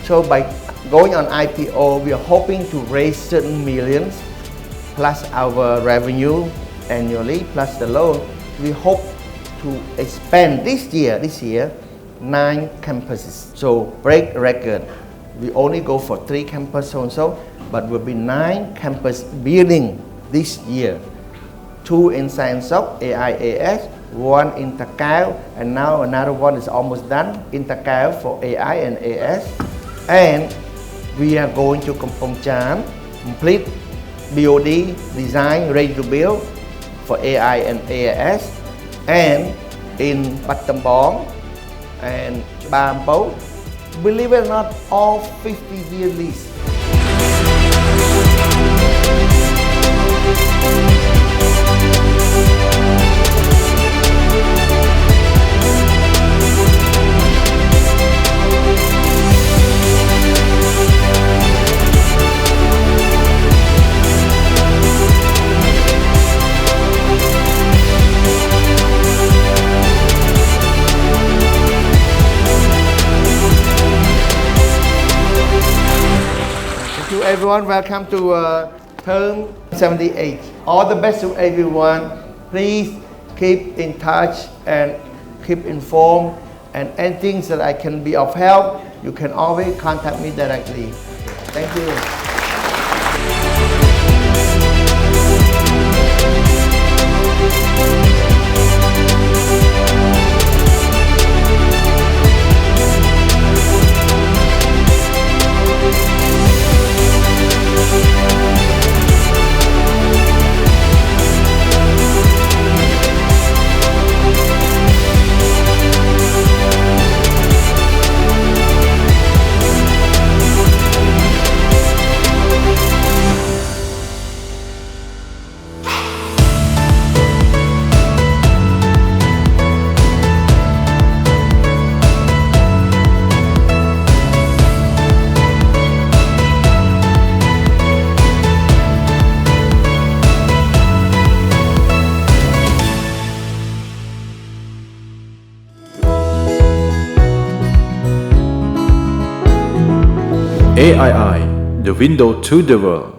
So by going on IPO, we are hoping to raise certain millions plus our revenue annually plus the loan. We hope to expand this year 9 campuses. So break record. We only go for 3 campuses also, but will be 9 campus building this year. 2 in Science of AI/AS, 1 in Takao, and now another one is almost done in Takao for AI and AS. And we are going to Kampong Cham, complete BOD design, ready to build for AI and AS. And in Battambang and Bampo, believe it or not, all 50-year lease. Thank you everyone, welcome to term 78. All the best to everyone. Please keep in touch and keep informed, and anything that I can be of help, you can always contact me directly. Thank you. AII, the window to the world.